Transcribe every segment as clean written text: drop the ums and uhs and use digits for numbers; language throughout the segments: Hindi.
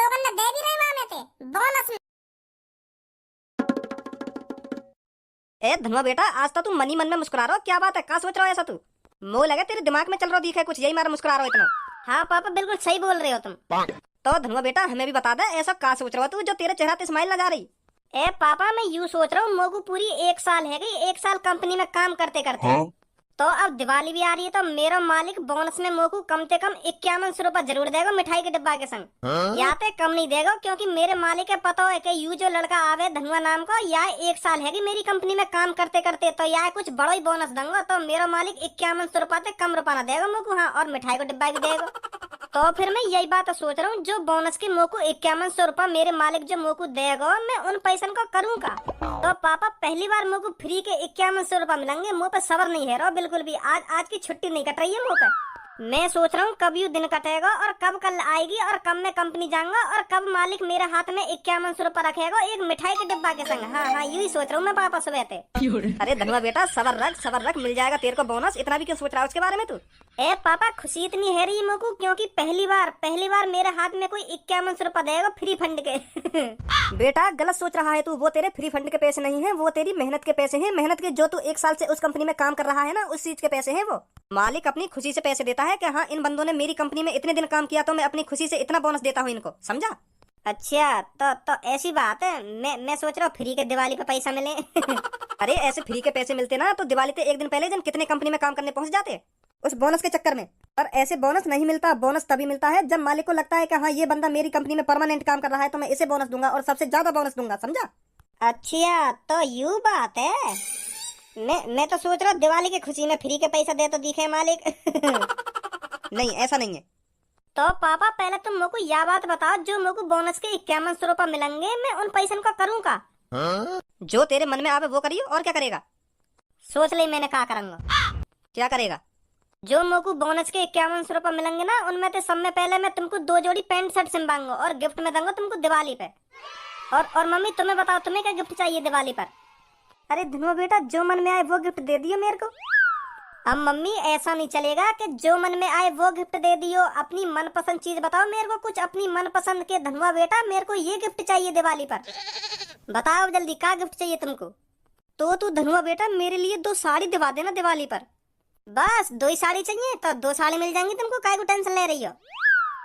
लोगन ने दे भी रहे वहां में थे बोनस में। ए धनुआ बेटा, आज तो तुम मनी मन में मुस्कुरा रहा हो, क्या बात है? क्या सोच रहा हो ऐसा तू? मुंह लगे तेरे दिमाग में चल रहा दिखा कुछ, यही मारा मुस्कुरा रहा हो इतना। हाँ पापा बिल्कुल सही बोल रहे हो तुम। तो धनुआ बेटा हमें भी बता दे, ऐसा क्या सोच रहा हो तू जो तेरे चेहरा पे स्माइल ना जा रही? ए पापा मैं यूँ सोच रहा हूँ मोगू पूरी 1 साल है गई, 1 साल कंपनी में काम करते करते तो अब दिवाली भी आ रही है तो मेरा मालिक बोनस में मोगू कम से कम 5100 रुपए जरूर देगा मिठाई के डिब्बा के संग। या तो कम नहीं देगा क्योंकि मेरे मालिक के पता है कि यू जो लड़का आवे धनुआ नाम का या 1 साल है मेरी कंपनी में काम करते करते तो या कुछ बड़ा ही बोनस दूंगा तो मेरा मालिक 5100 रुपए से कम रुपया ना देगा मोगू। हाँ और मिठाई का डिब्बा भी देगा। तो फिर मैं यही बात सोच रहा हूँ जो बोनस की मोको 5100 रुपए मेरे मालिक जो मोको देगा मैं उन पैसन को करूँगा। तो पापा पहली बार मोको फ्री के 5100 रुपए मिलेंगे। मुँह पे सबर नहीं है रहा बिल्कुल भी। आज की छुट्टी नहीं कट रही है मुँह पे। मैं सोच रहा हूँ कब यू दिन कटेगा और कब कल आएगी और कब मैं कंपनी जाऊंगा और कब मालिक मेरे हाथ में 5100 रुपए रखेगा एक मिठाई के डिब्बा के संग। हाँ हाँ यही सोच रहा हूँ मैं पापा सुबह थे। अरे धनुआ बेटा सबर रख, मिल जाएगा तेरे को बोनस। इतना भी क्यों सोच रहा है उसके बारे में तू? ए पापा खुशी इतनी है रही मोको क्योंकि पहली बार मेरे हाथ में कोई 5100 रुपए देगा फ्री फंड के। बेटा गलत सोच रहा है तू, वो तेरे फ्री फंड के पैसे नहीं है, वो तेरी मेहनत के पैसे हैं। मेहनत के जो तू 1 साल से उस कंपनी में काम कर रहा है ना, उस चीज के पैसे हैं वो। मालिक अपनी खुशी से पैसे देता है कि हाँ इन बंदों ने मेरी कंपनी में इतने दिन काम किया तो मैं अपनी खुशी से इतना बोनस देता हूँ इनको, समझा? अच्छा तो ऐसी बात है। मैं सोच रहा हूँ फ्री के दिवाली पे पैसा मिले। अरे ऐसे फ्री के पैसे मिलते ना तो दिवाली से एक दिन पहले जन कितने कंपनी में काम करने पहुंच जाते उस बोनस के चक्कर में। पर ऐसे बोनस नहीं मिलता। बोनस तभी मिलता है जब मालिक को लगता है कि हाँ ये बंदा मेरी कंपनी में परमानेंट काम कर रहा है तो मैं इसे बोनस दूंगा और सबसे ज्यादा बोनस दूंगा, समझा? अच्छा तो यू बात है। मैं तो सोच रहा हूँ दिवाली की खुशी में फ्री के पैसा दे तो दिखे मालिक। नहीं ऐसा नहीं है। तो पापा पहले तुम मेरे को यह बात बताओ जो मेरे को बोनस के 5100 रुपए मिलेंगे मैं उन पैसों का करूँगा? जो तेरे मन में आवे वो करियो, और क्या करेगा? सोच ले मैंने क्या करूँगा। क्या करेगा? जो मेरे को बोनस के 5100 रुपए मिलेंगे ना उनमें से सब में पहले मैं तुमको 2 जोड़ी पैंट शर्ट सिलवाऊंगा और गिफ्ट में दूंगा तुमको दिवाली पे। और मम्मी तुम्हें बताओ तुम्हें क्या गिफ्ट चाहिए दिवाली पर? अरे धनुआ बेटा जो मन में आए वो गिफ्ट दे दियो मेरे को। अब मम्मी ऐसा नहीं चलेगा कि जो मन में आए वो गिफ्ट दे दियो। अपनी मनपसंद चीज बताओ मेरे को कुछ अपनी मनपसंद के। धनुआ बेटा मेरे को ये गिफ्ट चाहिए दिवाली पर, बताओ जल्दी क्या गिफ्ट चाहिए तुमको? तो तू धनुआ बेटा मेरे लिए 2 साड़ी दिवा देना दिवाली पर। बस 2 ही साड़ी चाहिए तो 2 साड़ी मिल जाएंगी तुमको, काय को टेंशन ले रही हो?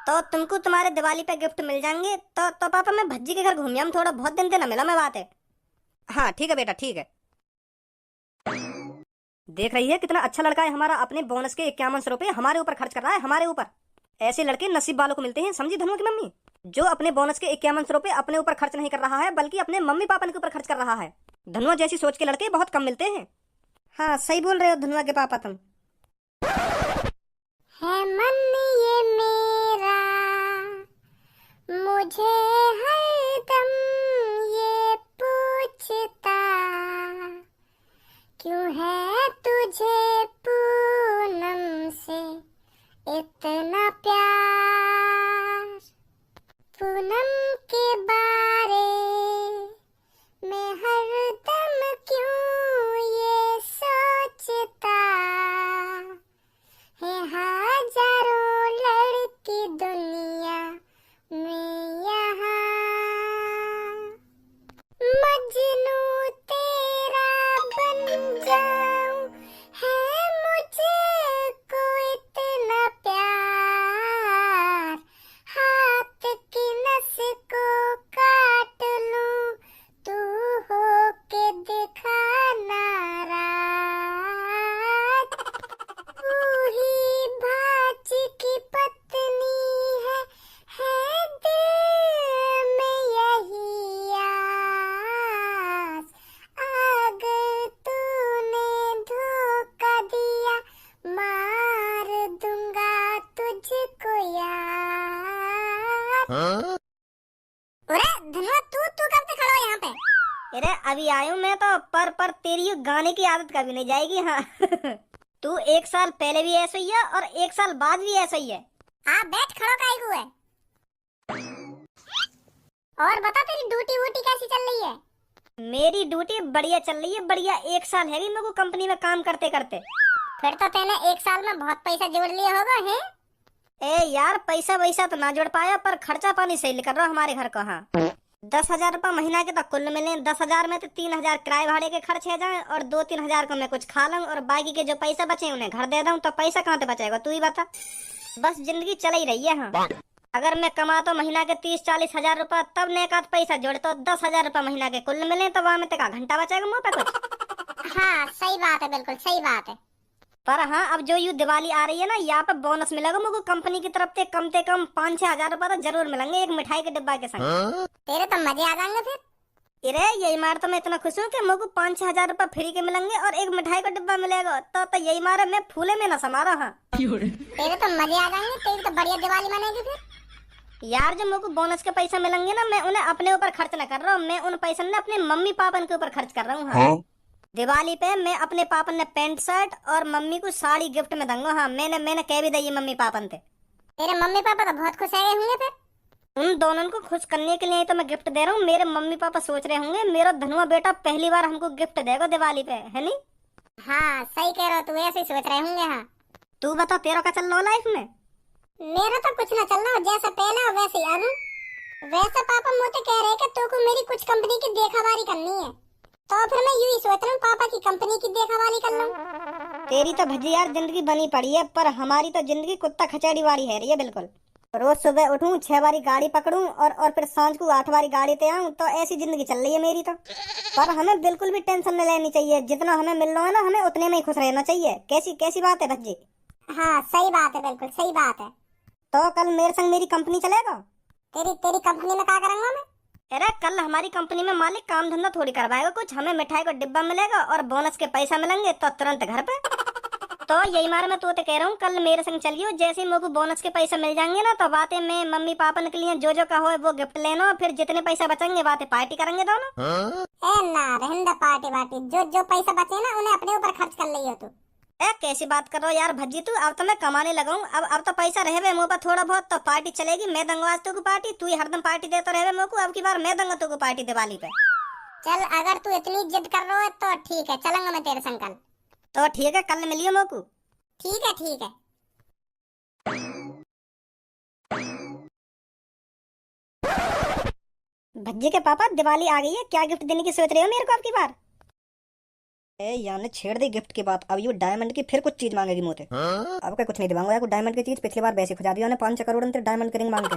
तो तुमको तुम्हारे दिवाली पे गिफ्ट मिल जाएंगे। तो पापा मैं भज्जी के घर घूम आऊं थोड़ा, बहुत दिन से ना मिला मैं बात है। हाँ ठीक है बेटा ठीक है। देख रही है कितना अच्छा लड़का है हमारा, अपने बोनस के 5100 रुपए हमारे ऊपर खर्च कर रहा है, हमारे ऊपर। ऐसे लड़के नसीब वालों को मिलते हैं, समझी धनुआ की मम्मी? जो अपने बोनस के 5100 रुपए अपने ऊपर खर्च नहीं कर रहा है बल्कि अपने मम्मी पापा के ऊपर खर्च कर रहा है। धनुआ जैसी सोच के लड़के बहुत कम मिलते हैं। हाँ सही बोल रहे हो धनुआ के पापा तुम। है मन ये मेरा मुझे हरदम ये पूछता क्यों है तुझे पूनम से इतना प्यार। पूनम के बारे में हरदम क्यों ये सोचता है। हजारों लड़की दुनिया में यहाँ मजनू तेरा बन जाऊं है मुझे को इतना प्यार। हाथ की नस को काट लूं तू हो के दिखा नाराज। वही भाज की पत्नी है दिल में यही आस। अगर तूने धोखा दिया मार दूंगा तुझको यार। अरे धनुआ तू कब से खड़ा हो यहाँ पे? अरे अभी आया हूँ मैं तो, पर तेरी ये गाने की आदत कभी नहीं जाएगी। हाँ तू 1 साल पहले भी ऐसा ही है और 1 साल बाद भी ऐसा ही है। आप बैठ खड़ो काहे को है? और बता तेरी ड्यूटी वूटी कैसी चल रही है? मेरी ड्यूटी बढ़िया चल रही है बढ़िया। 1 साल है मेरे को कंपनी में काम करते करते। फिर तो तूने 1 साल में बहुत पैसा जोड़ लिया होगा है? ए यार, पैसा वैसा तो ना जोड़ पाया, पर खर्चा पानी सही कर रहा हमारे घर का। हाँ, 10,000 रुपया महीना के तो कुल मिले। 10,000 में तो 3,000 किराए भाड़े के खर्च है जाए, और 2-3 हजार को मैं कुछ खा लूं, और बाकी के जो पैसा बचे उन्हें घर दे दूं। तो पैसा कहाँ से बचेगा तू ही बता। बस जिंदगी चल ही रही है। हाँ, अगर मैं कमाता महीना के 30-40 हजार रुपया, तब ने एक आध पैसा जोड़े तो 10,000 रुपया महीना के कुल मिले, तो वहां में तेरा घंटा बचेगा मुंह पे कुछ। हाँ सही बात है, बिल्कुल सही बात है। पर हाँ, अब जो यू दिवाली आ रही है ना, यहाँ पे बोनस मिलेगा मुझको कंपनी की तरफ से कम 5-6 हजार रुपया तो जरूर मिलेंगे, एक मिठाई के डिब्बा के संग। तेरे तो मजे आ जाएंगे फिर। अरे यही मार तो मैं इतना खुश हूँ कि मुझको 5-6 हजार रुपया फ्री के मिलेंगे और एक मिठाई का डिब्बा मिलेगा, तो यही मारे मैं फूले में न समा रहा। हाँ तेरे तो मजे आ जाएंगे, तेरी तो बढ़िया दिवाली मनेगी फिर। यार, जो मुझको बोनस के पैसा मिलेंगे ना, मैं उन्हें अपने ऊपर खर्च न कर रहा हूँ, मैं उन पैसे ने अपने मम्मी पापन के ऊपर खर्च कर रहा हूँ। हाँ, दिवाली पे मैं अपने पापन ने पैंट शर्ट और मम्मी को साड़ी गिफ्ट में दूंगा। हाँ, मैंने कह भी दी मम्मी पापन थे। तेरे मम्मी पापा तो बहुत खुश आए होंगे फिर। उन दोनों को खुश करने के लिए ही तो मैं गिफ्ट दे रहा हूँ। मेरे मम्मी पापा सोच रहे होंगे मेरा धनुआ बेटा पहली बार हमको गिफ्ट देगा दिवाली पे, है नहीं? हाँ सही कह रहा हो, तू ऐसे ही सोच रहे होंगे। हाँ तू बता, तेरा क्या चल रहा लाइफ में? मेरा तो कुछ ना चल रहा, जैसा पहला वैसे ही अब। वैसे पापा मुझे कह रहे कि तू को मेरी कुछ कंपनी की देखभाली करनी है, तो फिर मैं यूं ही सोच रहा हूँ पापा की कंपनी की देखभाली कर लूं। तेरी तो भजी यार जिंदगी बनी पड़ी है, पर हमारी तो जिंदगी कुत्ता खचेड़ी वाली है रही है बिल्कुल। रोज सुबह उठूं, 6 बारी गाड़ी पकड़ूं, और फिर सांझ को 8 बारी गाड़ी पे आऊं, तो ऐसी जिंदगी चल रही है मेरी तो। पर हमें बिल्कुल भी टेंशन नहीं लेनी चाहिए, जितना हमें मिल रहा है ना, हमें उतने में ही खुश रहना चाहिए। कैसी कैसी बात है भज्जी? हाँ सही बात है, बिल्कुल सही बात है। तो कल मेरे संग मेरी कंपनी चलेगा? तेरी तेरी कंपनी में क्या करूंगा मैं? अरे कल हमारी कंपनी में मालिक काम धंधा थोड़ी करवाएगा कुछ, हमें मिठाई का डिब्बा मिलेगा और बोनस के पैसा मिलेंगे तो तुरंत घर पे। तो यही मारे मैं तो कह रहा हूँ कल मेरे संग चलियो। जैसे ही मुझको बोनस के पैसा मिल जाएंगे ना, तो बातें मैं मम्मी पापा के लिए जो का हो वो गिफ्ट लेना, फिर जितने पैसा बचेंगे बातें पार्टी करेंगे दोनों। ए ना रहने पार्टी वार्टी, जो पैसा बचे ना उन्हें अपने ऊपर खर्च कर लियो तू। ए कैसी बात कर रहा हो यार भज्जी तू? अब तो मैं कमाने लगा हूँ, अब तो पैसा रहे मुँह पर थोड़ा बहुत, तो पार्टी चलेगी। मैं दूंगा आज तुमको पार्टी, तू ही हरदम पार्टी देता रहे मुझको, अब की बार मैं दूंगा तुमको पार्टी दिवाली पे। चल अगर तू इतनी जिद कर रहा है तो ठीक है, चलूंगा मैं तेरे संग कल। तो ठीक है, कल मिलियो मुझको। ठीक है ठीक है। भज्जी के पापा, दिवाली आ गई है, क्या गिफ्ट देने की सोच रहे हो मेरे को अब की बार? ए यार ने छेड़ दी गिफ्ट की बात, अब ये डायमंड की फिर कुछ चीज मांगेगी मुझे। अब क्या कुछ नहीं दिलाऊंगा यार, डायमंड की चीज पिछली बार वैसे खुजा दिया 5 करोड़ डायमंड के रिंग मांग के।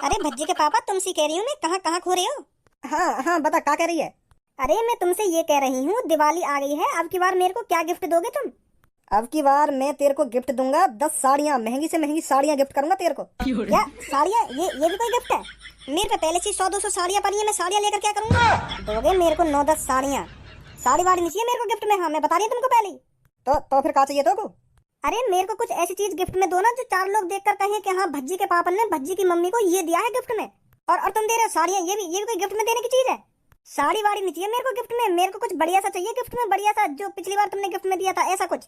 अरे भज्जी के पापा, तुमसे कह रही हूँ मैं, कहाँ कहाँ खो रहे हो? हाँ हाँ बता क्या कह रही है? अरे मैं तुमसे ये कह रही हूँ, दिवाली आ गई है, अब की बार मेरे को क्या गिफ्ट दोगे तुम? अब की बार मैं तेरे को गिफ्ट दूंगा 10 साड़ियाँ, महंगी से महंगी साड़ियाँ गिफ्ट करूंगा तेरे को। क्या साड़ियाँ? ये भी कोई गिफ्ट है? मेरे पे पहले से 100-200 साड़ियाँ पड़ी है, मैं साड़ियाँ लेकर क्या करूंगा? दोगे मेरे को 9-10 साड़ियाँ? साड़ी वाड़ी नहीं चाहिए मेरे को गिफ्ट में। हाँ मैं बता रही हूँ तुमको पहले ही। तो फिर क्या चाहिए तो को? अरे मेरे को कुछ ऐसी चीज गिफ्ट में दो ना, जो 4 लोग देखकर कहें कि हाँ भज्जी के पापा ने भज्जी की मम्मी को ये दिया है गिफ्ट में। और तुम दे रहे हो साड़ियाँ, ये भी कोई गिफ्ट में देने की चीज है? साड़ी वाड़ी नहीं चाहिए मेरे को गिफ्ट में, मेरे को कुछ बढ़िया सा चाहिए गिफ्ट में, बढ़िया सा, जो पिछली बार तुमने गिफ्ट में दिया था, ऐसा कुछ।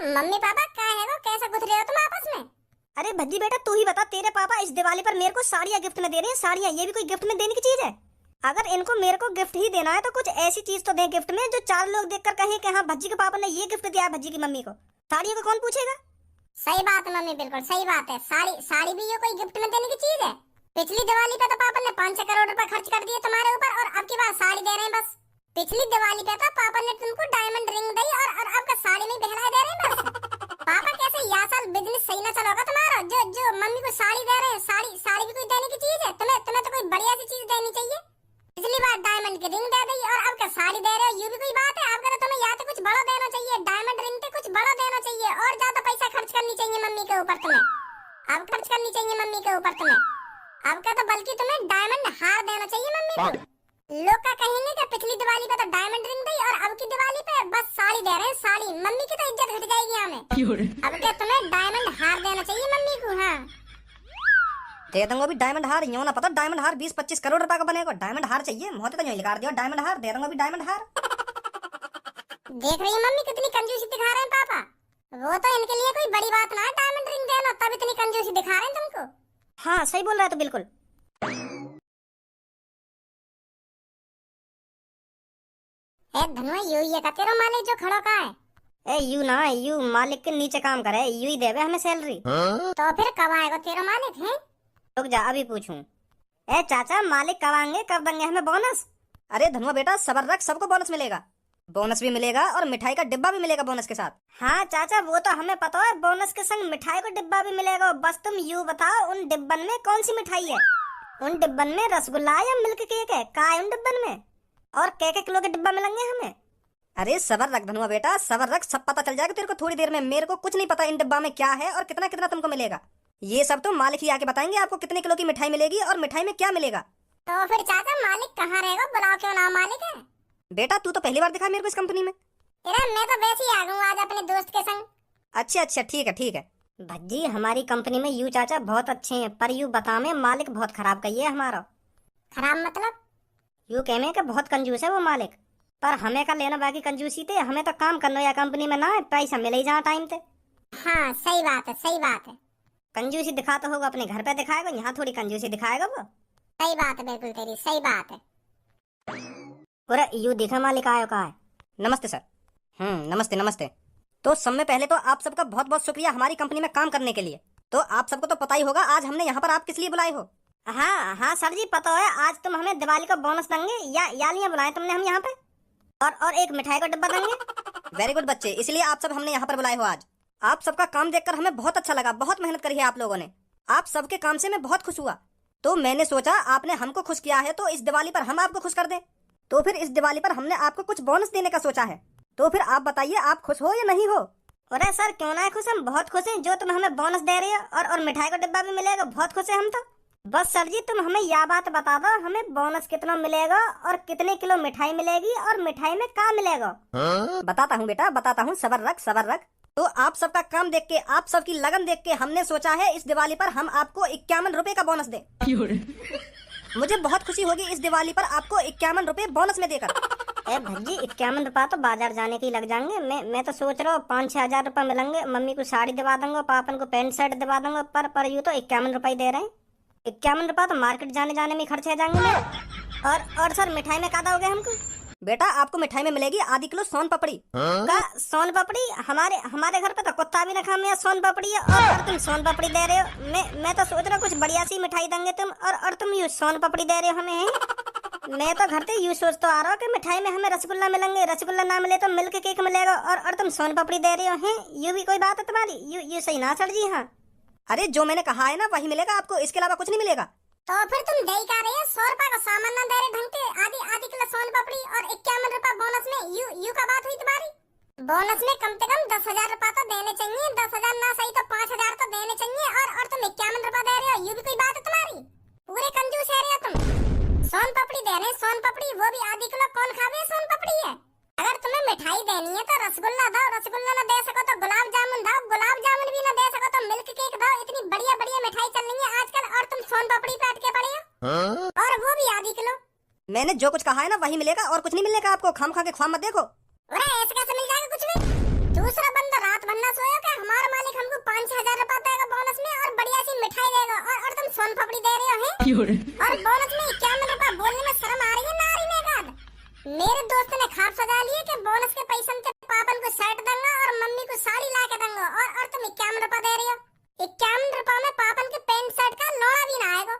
मम्मी पापा क्या है वो, कैसा गुथ रहे हो तुम आपस में? अरे भज्जी बेटा तू ही बता, तेरे पापा इस दिवाली पर मेरे को साड़ियाँ गिफ्ट में दे रहे हैं, साड़ियाँ, ये भी कोई गिफ्ट में देने की चीज है? अगर इनको मेरे को गिफ्ट ही देना है तो कुछ ऐसी चीज तो दे गिफ्ट में, जो 4 लोग देखकर कहें कि हाँ भज्जी के पापा ने ये गिफ्ट दिया है भज्जी की मम्मी को। साड़ियों को कौन पूछेगा? सही बात है मम्मी, बिल्कुल सही बात है। साड़ी भी ये कोई गिफ्ट में देने की चीज है? पिछली दिवाली पे तो पापा ने 5 करोड़ रुपए खर्च कर दिए तुम्हारे ऊपर, और अब की बार साड़ी दे रहे हैं बस। पिछली दिवाली पे तो पापा ने तुमको डायमंड रिंग दी, और अब का साड़ी में बहला दे रहे हैं बस। पापा कैसे यह साल बिजनेस सही ना चलोगा तुम्हारा, जो मम्मी को साड़ी दे रहे हैं? साड़ी भी कोई देने की चीज है? तुम्हें तो कोई बढ़िया सी चीज देनी चाहिए। पिछली बार डायमंड की रिंग दे दी और अब का साड़ी दे रहे हो, ये भी कोई बात है? अब का तुम्हें या तो कुछ बड़ा देना चाहिए, डायमंड रिंग पे कुछ बड़ा देना चाहिए, और ज्यादा पैसा खर्च करनी चाहिए मम्मी के ऊपर तुम्हें। अब खर्च करनी चाहिए मम्मी के ऊपर तुम्हें। अब का तो बल्कि तुम्हें डायमंड हार देना चाहिए मम्मी को। लोग क्या कहेंगे कि पिछली दिवाली पे तो डायमंड रिंग दी और अब की दिवाली पे बस साड़ी दे रहे हैं, साड़ी। मम्मी की तो इज्जत घट जाएगी हमें। अब क्या तुम्हें डायमंड हार देना चाहिए मम्मी को। हाँ दे दूंगा अभी डायमंड हार, यूं ना पता डायमंड हार 20-25 करोड़ रुपए का बनेगा। डायमंड हार चाहिए मोहते तो यूं लिखा दिया डायमंड हार, दे दूंगा अभी डायमंड हार। देख रही है मम्मी कितनी कंजूसी दिखा रहे हैं पापा। वो तो इनके लिए कोई बड़ी बात ना है डायमंड रिंग देना, तब इतनी कंजूसी दिखा रहे हैं तुमको। हाँ सही बोल रहा है तो बिल्कुल। धनुआ ये का तेरा मालिक जो खड़ो का है? यू ना, यू मालिक के नीचे काम करे, यू ही देवे हमें सैलरी। तो फिर कब आएगा तेरा मालिक है? रुक जा अभी पूछूं। ए चाचा, मालिक कब आएंगे, कब देंगे हमें बोनस? अरे धनुआ बेटा सबर रख, सबको बोनस मिलेगा। बोनस भी मिलेगा और मिठाई का डिब्बा भी मिलेगा बोनस के साथ। हाँ चाचा, वो तो हमें पता है, बोनस के संग मिठाई का डिब्बा भी मिलेगा। बस तुम यू बताओ, उन डिब्बन में कौन सी मिठाई है? उन डिब्बन में रसगुल्ला या मिल्क केक है? का है उन डिब्बन में? और के किलो के डिब्बा मिलेंगे हमें? अरे सबर रख धनुआ बेटा, सबर रख, सब पता चल जाएगा तेरे को थोड़ी देर में। मेरे को कुछ नहीं पता इन डिब्बा में क्या है और कितना कितना तुमको मिलेगा। ये सब तो मालिक ही आके बताएंगे आपको कितने किलो की मिठाई मिलेगी और मिठाई में क्या मिलेगा। तो फिर चाचा मालिक कहाँ रहेगा? बुलाओ, क्यों ना मालिक है? बेटा तू तो पहली बार दिखा मेरे को इस कंपनी में। तेरा मैं तो वैसे ही आ गई आज अपने दोस्त के संग। अच्छा अच्छा ठीक है ठीक है। भज्जी, हमारी कंपनी में यू चाचा बहुत अच्छे हैं, पर यू बता में मालिक बहुत खराब कही है हमारा। खराब मतलब? यू कहने का बहुत कंजूस है वो मालिक, पर हमें का लेना बाकी कंजूसी थे। हमें तो काम करना या कंपनी में ना है, पैसा मिले ही जहाँ टाइम थे। हाँ सही बात है, सही बात है। कंजूसी दिखाता होगा अपने घर पे दिखाएगा, यहाँ थोड़ी कंजूसी दिखाएगा वो। सही बात है, बिल्कुल तेरी सही बात है। पूरा यू देखा मालिक आयो का है। नमस्ते सर। नमस्ते नमस्ते। तो सब में पहले तो आप सबका बहुत बहुत शुक्रिया हमारी कंपनी में काम करने के लिए। तो आप सबको तो पता ही होगा आज हमने यहाँ पर आप किस लिए बुलाए हो। हाँ हाँ सर जी पता है, आज तुम हमें दिवाली का बोनस देंगे या लिए बुलाए तुमने हम यहाँ पे, और एक मिठाई का डिब्बा देंगे। वेरी गुड बच्चे, इसलिए आप सब हमने यहाँ पर बुलाए हो आज। आप सबका काम देखकर हमें बहुत अच्छा लगा, बहुत मेहनत करी है आप लोगों ने। आप सबके काम से मैं बहुत खुश हुआ, तो मैंने सोचा आपने हमको खुश किया है तो इस दिवाली पर हम आपको खुश कर दें। तो फिर इस दिवाली पर हमने आपको कुछ बोनस देने का सोचा है। तो फिर आप बताइए आप खुश हो या नहीं हो। अरे सर क्यों ना है खुश, हम बहुत खुश हैं जो तुम हमें बोनस दे रही हो, और मिठाई का डिब्बा भी मिलेगा, बहुत खुश है हम तो। बस सर जी तुम हमें यह बात बता दो, हमें बोनस कितना मिलेगा और कितने किलो मिठाई मिलेगी और मिठाई में क्या मिलेगा। बताता हूँ बेटा बताता हूँ, सबर रख सबर रख। तो आप सबका काम देख के, आप सबकी लगन देख के हमने सोचा है इस दिवाली पर हम आपको 51 रुपए का बोनस दे। मुझे बहुत खुशी होगी इस दिवाली पर आपको 51 रुपए बोनस में देकर। ए भज्जी 51 रुपया तो बाजार जाने के ही लग जाएंगे। मैं तो सोच रहा हूँ 5-6 हजार रुपये मिलेंगे, मम्मी को साड़ी दिवा दूंगा, पापन को पैंट शर्ट दिवा दूंगा, पर यूँ तो 51 रुपये दे रहे हैं। 51 रुपया तो मार्केट जाने में खर्च हो जाएंगे मेरे। और सर मिठाई में क्या दोगे हमको? बेटा आपको मिठाई में मिलेगी आधी किलो सोन पपड़ी। का सोन पपड़ी? हमारे घर पे तो कुत्ता भी ना खा में सोन पपड़ी है, और तुम सोन पपड़ी दे रहे हो। मैं तो सोच रहा कुछ बढ़िया सी मिठाई देंगे तुम, और तुम यू सोन पपड़ी दे रहे हो हमें है? मैं तो घर से यू सोच तो आ रहा हूँ कि मिठाई में हमें रसगुल्ला मिलेंगे, रसगुल्ला ना मिले तो मिल्क केक मिलेगा, और तुम सोन पपड़ी दे रहे हो हैं। यू भी कोई बात है तुम्हारी? यू सही ना सर जी? हाँ अरे जो मैंने कहा है ना वही मिलेगा आपको, इसके अलावा कुछ नहीं मिलेगा। तो फिर तुम दे का रहे हो 100 रुपए का सामान ना दे रहे ढंग के, आधी किलो सोन पपड़ी और 51 रुपए बोनस में। यू का बात हुई तुम्हारी? बोनस में कम से कम 10,000 रुपए तो देने चाहिए, 10,000 ना सही तो 5,000 तो देने चाहिए, और तुम 51 रुपए दे रहे हो। यू भी कोई बात है तुम्हारी? पूरे कंजूस है रहे हो तुम। सोन पपड़ी दे रहे, सोन पपड़ी वो भी आधी किलो, कौन खावे सोन पपड़ी है? अगर तुम्हें मिठाई देनी है तो रसगुल्ला दो, रसगुल्ला ना दे सको तो गुलाब जामुन दो, गुलाब जामुन भी ना दे सको तो मिल्क केक दो। इतनी बढ़िया बढ़िया मिठाई चल रही है आजकल, और तुम सोन पपड़ी पे अटके पड़े हो, और वो भी आधी किलो। मैंने जो कुछ कहा है ना वही मिलेगा और कुछ नहीं मिलने का आपको। खाम खा के ख्वाब मत देखो। अरे ऐसे कैसे मिल जाएगा कुछ भी? दूसरा बंदा रात भर ना सोया क्या? हमारा मालिक हमको 5-6 हजार रुपए देगा बोनस में, और बढ़िया सी मिठाई देगा, और तुम सोन पपड़ी दे रहे हो हैं? और बोनस में 51 रुपए बोलने में शर्म आ रही है ना? आ रही है? मेरे दोस्त ने खाब सजा लिए कि बोनस के पैसे से पापन को शर्ट दूंगा और मम्मी को साड़ी ला के दूंगा, और तुम 51 रुपए दे रही हो। 51 रुपए में पापन के पैंट शर्ट का लोड़ा भी ना आएगा।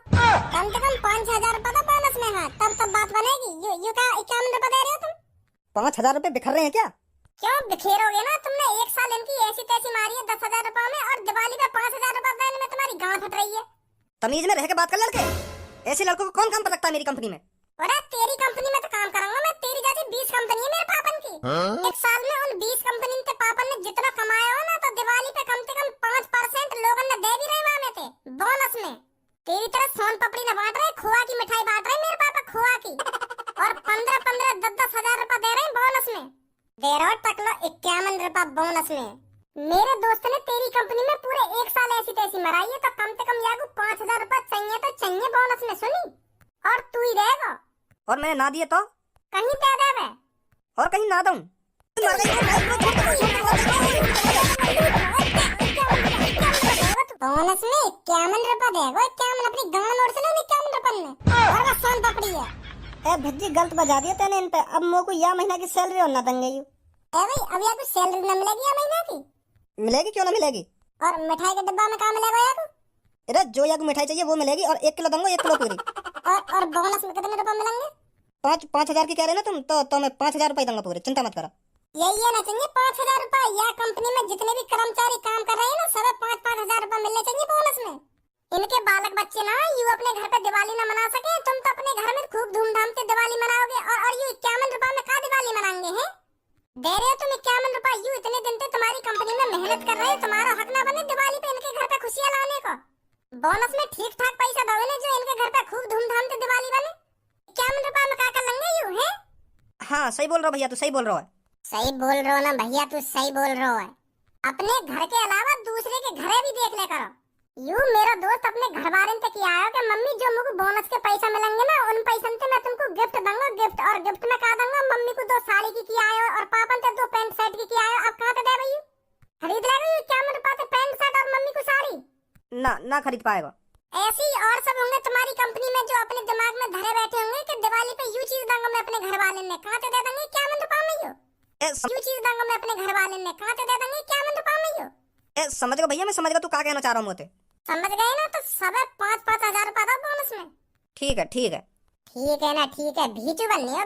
कम से कम 5-6 हजार रुपए तो बोनस में है, तब बात बनेगी। यू का 51 रुपए दे रहे हो तुम? 5,000 रुपए बिखर रहे हैं क्या? क्यों बिखेरोगे ना? तुमने एक साल इनकी ऐसी तैसी मारी है 10,000 रुपए में, और दिवाली पे 5,000 रुपए देने में तुम्हारी गांठ फट रही है। तमीज में रह के बात कर लड़के। ऐसे लड़कों को कौन काम पर रखता है मेरी कंपनी में? अरे तेरी कंपनी में तो काम करूंगा मैं, तेरी जैसी 20 कंपनी है मेरे पापन की। एक साल में उन 20 कंपनी के पापन ने जितना कमाया हो ना, तो दिवाली पे कम से कम 5% लोगों ने दे भी रहे वहाँ में थे बोनस में। तेरी तरह सोन पपड़ी न बांट रहे, खोआ की मिठाई बांट रहे मेरे पापा, खोआ की, और 15-15, 10-10 हजार रुपए दे रहे हैं बोनस में। दे रहे हो टकलो 51 रुपए बोनस में। मेरे दोस्त ने तेरी कंपनी में पूरे एक साल ऐसी तैसी मराई है, तो कम से कम यागू 5,000 रुपए चाहिए तो चाहिए बोनस में, सुनी? और तू ही देगा, और मैंने ना दिए तो कहीं दे देवे और कहीं ना दूं। बोनस में 51 रुपए देगा, 51 अपनी गांव नोट से ना 51 रुपए में, और वो सोन पपड़ी है। ए भज्जी गलत बजा दिया तेने इन पे। अब मोको या महीना की सैलरी और ना देंगे यू। भाई अब या कुछ सैलरी न मिलेगी या महीने की? मिलेगी, क्यों ना मिलेगी। और मिठाई के डिब्बा में कहाँ मिलेगा या? अरे जो या मिठाई चाहिए वो मिलेगी, और 1 किलो दूंगा, 1 किलो पूरी। और बोनस में कितने रुपए मिलेंगे? 5,000 की कह रहे ना तुम, तो मैं 5,000 रुपए दूंगा पूरे, चिंता मत करो। यही है ना चाहिए 5,000 रुपए, या कंपनी में जितने भी कर्मचारी काम कर रहे हैं ना सब 5-5 हजार रुपए मिलने चाहिए बोनस में। इनके बालक बच्चे ना यूं अपने घर पे दिवाली ना मना सके, तुम तो अपने घर में खूब धूमधाम से दिवाली मनाओगे, और यूं 51 रुपए में का दिवाली मनाएंगे हैं? दे रहे हो तुम 51 रुपए, यूं इतने दिन से तुम्हारी कंपनी में मेहनत कर रहे हो, तुम्हारा हक ना बने दिवाली पे इनके घर पे खुशियां लाने को? बोनस में ठीक ठाक पैसा दो इन्हें, जो इनके घर पे खूब धूमधाम से दिवाली बने। 51 रुपए में का कर लेंगे यूं है? हाँ सही बोल रहा हो भैया, तू सही बोल रहा है। सही बोल रहे हो ना भैया, तू सही बोल रहे हो। अपने घर के अलावा दूसरे के घरे भी देख ले करो। यूं मेरा दोस्त अपने घर वाले से किया है कि मम्मी जो मुझे बोनस के पैसा मिलेंगे ना उन पैसों से मैं तुमको गिफ्ट दूंगा, गिफ्ट। और गिफ्ट में कहा दूंगा मम्मी को 2 साड़ी की किया है और पापा ने 2 पैंट शर्ट की किया है। अब कहां से दे भाई? खरीद लेगा ये 51 रुपए से पैंट शर्ट और मम्मी को साड़ी? ना खरीद पाएगा। ऐसे ही और सब होंगे तुम्हारी कंपनी में जो अपने दिमाग में धरे बैठे होंगे कि दिवाली पे यूं चीज दूंगा मैं अपने घर वाले ने, कहां से दे देंगे 51 रुपए में यूं? यूं चीज दूंगा मैं अपने घर वाले ने, कहां से दे देंगे 51 रुपए में यूं? समझ गया भैया, मैं समझ गया तू क्या कहना चाह रहा हूँ मुझे। समझ गए ना? तो सब 5-5 हजार रुपए दो बोनस में। ठीक है। ठीक है ना, ठीक है, भीचू बननी हो।